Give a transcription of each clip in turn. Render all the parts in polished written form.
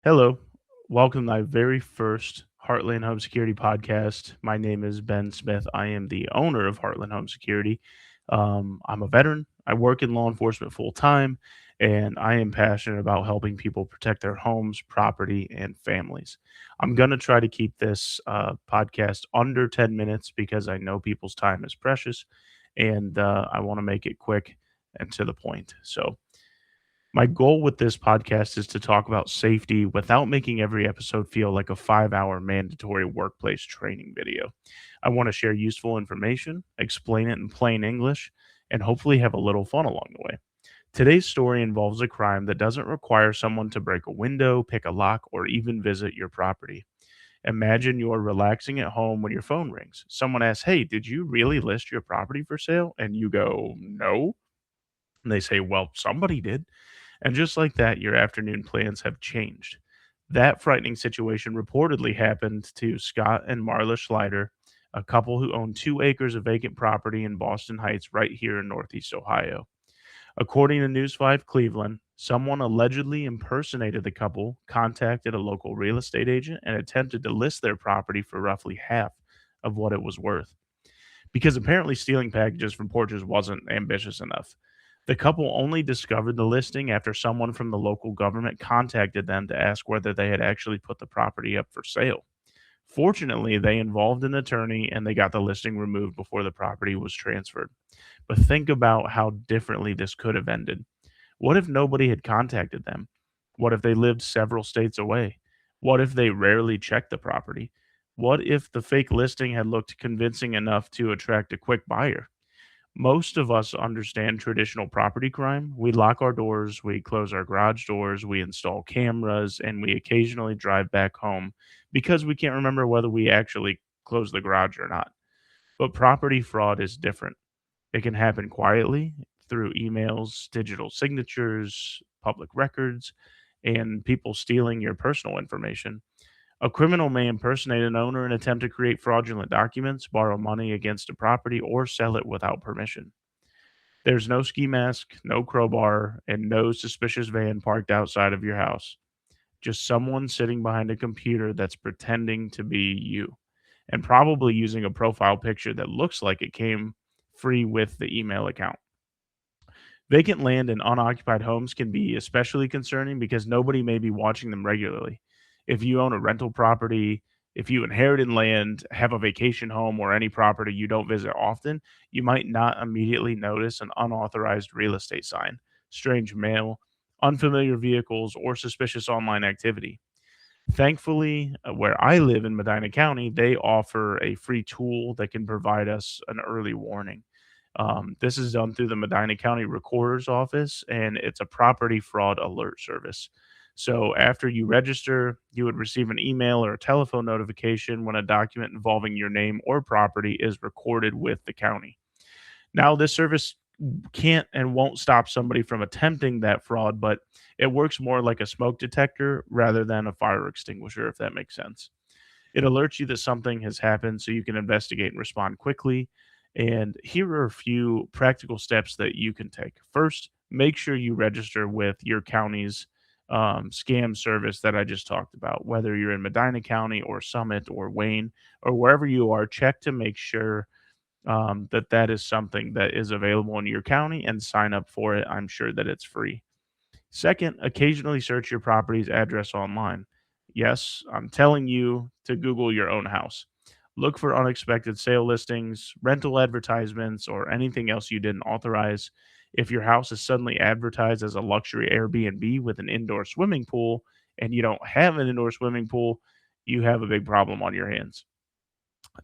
Hello. Welcome to my very first Heartland Home Security podcast. My name is Ben Smith. I am the owner of Heartland Home Security. I'm a veteran. I work in law enforcement full time, and I am passionate about helping people protect their homes, property, and families. I'm going to try to keep this podcast under 10 minutes because I know people's time is precious, and I want to make it quick and to the point. So, my goal with this podcast is to talk about safety without making every episode feel like a 5 hour mandatory workplace training video. I want to share useful information, explain it in plain English, and hopefully have a little fun along the way. Today's story involves a crime that doesn't require someone to break a window, pick a lock, or even visit your property. Imagine you're relaxing at home when your phone rings. Someone asks, "Hey, did you really list your property for sale?" And you go, "No." And they say, "Well, somebody did." And just like that, your afternoon plans have changed. That frightening situation reportedly happened to Scott and Marla Schleider, a couple who own 2 acres of vacant property in Boston Heights, right here in Northeast Ohio. According to News 5 Cleveland, someone allegedly impersonated the couple, contacted a local real estate agent, and attempted to list their property for roughly half of what it was worth. Because apparently stealing packages from porches wasn't ambitious enough. The couple only discovered the listing after someone from the local government contacted them to ask whether they had actually put the property up for sale. Fortunately, they involved an attorney and they got the listing removed before the property was transferred. But think about how differently this could have ended. What if nobody had contacted them? What if they lived several states away? What if they rarely checked the property? What if the fake listing had looked convincing enough to attract a quick buyer? Most of us understand traditional property crime. We lock our doors, we close our garage doors, we install cameras, and we occasionally drive back home because we can't remember whether we actually closed the garage or not. But property fraud is different. It can happen quietly through emails, digital signatures, public records, and people stealing your personal information. A criminal may impersonate an owner and attempt to create fraudulent documents, borrow money against a property, or sell it without permission. There's no ski mask, no crowbar, and no suspicious van parked outside of your house. Just someone sitting behind a computer that's pretending to be you, and probably using a profile picture that looks like it came free with the email account. Vacant land and unoccupied homes can be especially concerning because nobody may be watching them regularly. If you own a rental property, if you inherited land, have a vacation home, or any property you don't visit often, you might not immediately notice an unauthorized real estate sign, strange mail, unfamiliar vehicles, or suspicious online activity. Thankfully, where I live in Medina County, they offer a free tool that can provide us an early warning. This is done through the Medina County Recorder's Office, and it's a property fraud alert service. So after you register, you would receive an email or a telephone notification when a document involving your name or property is recorded with the county. Now, this service can't and won't stop somebody from attempting that fraud, but it works more like a smoke detector rather than a fire extinguisher, if that makes sense. It alerts you that something has happened so you can investigate and respond quickly. And here are a few practical steps that you can take. First, make sure you register with your county's scam service that I just talked about. Whether you're in Medina County or Summit or Wayne or wherever you are, check to make sure that that is something that is available in your county and sign up for it. I'm sure that it's free. Second, occasionally search your property's address online. Yes, I'm telling you to Google your own house. Look for unexpected sale listings, rental advertisements, or anything else you didn't authorize. If your house is suddenly advertised as a luxury Airbnb with an indoor swimming pool and you don't have an indoor swimming pool, you have a big problem on your hands.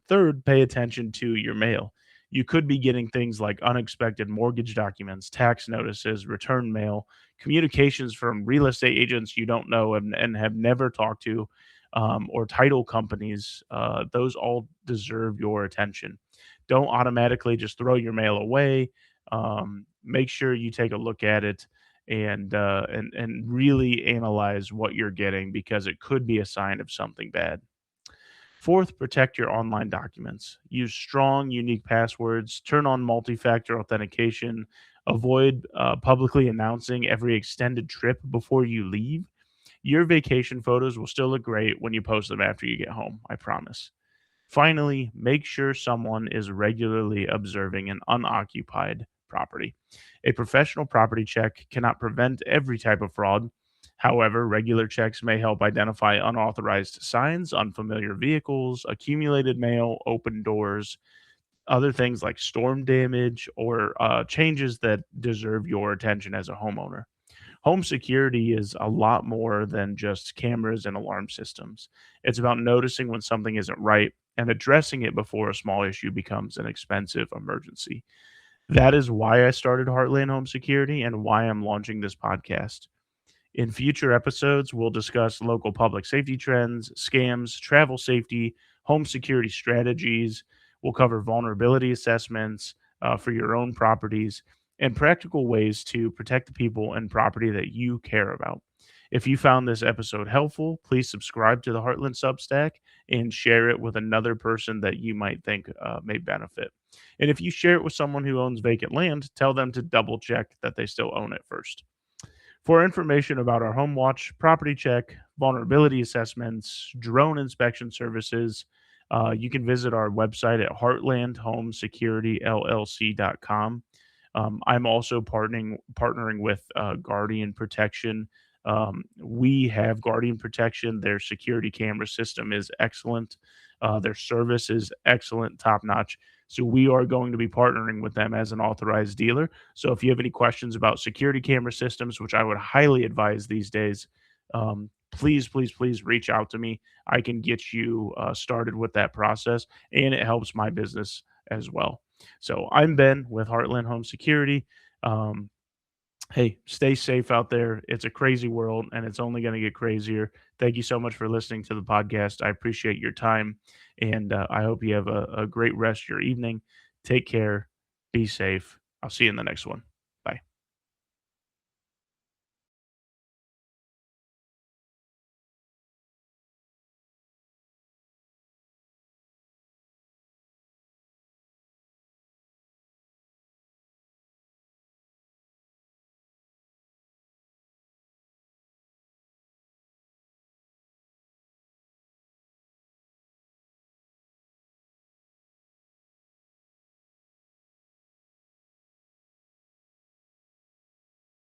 Third, pay attention to your mail. You could be getting things like unexpected mortgage documents, tax notices, return mail, communications from real estate agents you don't know and have never talked to, or title companies. Those all deserve your attention. Don't automatically just throw your mail away. Make sure you take a look at it and really analyze what you're getting because it could be a sign of something bad. Fourth, protect your online documents. Use strong, unique passwords, turn on multi factor authentication, avoid publicly announcing every extended trip before you leave. Your vacation photos will still look great when you post them after you get home, I promise. Finally, make sure someone is regularly observing an unoccupied property. A professional property check cannot prevent every type of fraud. However, regular checks may help identify unauthorized signs, unfamiliar vehicles, accumulated mail, open doors, other things like storm damage, or changes that deserve your attention as a homeowner. Home security is a lot more than just cameras and alarm systems. It's about noticing when something isn't right and addressing it before a small issue becomes an expensive emergency. That is why I started Heartland Home Security and why I'm launching this podcast. In future episodes, we'll discuss local public safety trends, scams, travel safety, home security strategies. We'll cover vulnerability assessments for your own properties and practical ways to protect the people and property that you care about. If you found this episode helpful, please subscribe to the Heartland Substack and share it with another person that you might think may benefit. And if you share it with someone who owns vacant land, tell them to double check that they still own it first. For information about our home watch, property check, vulnerability assessments, drone inspection services, you can visit our website at heartlandhomesecurityllc.com. I'm also partnering with Guardian Protection. We have Guardian Protection. Their security camera system is excellent. Their service is excellent, top notch. So we are going to be partnering with them as an authorized dealer. So if you have any questions about security camera systems, which I would highly advise these days, please reach out to me. I can get you started with that process, and it helps my business as well. So I'm Ben with Heartland Home Security. Um, hey, stay safe out there. It's a crazy world, and it's only going to get crazier. Thank you so much for listening to the podcast. I appreciate your time, and I hope you have a great rest of your evening. Take care. Be safe. I'll see you in the next one.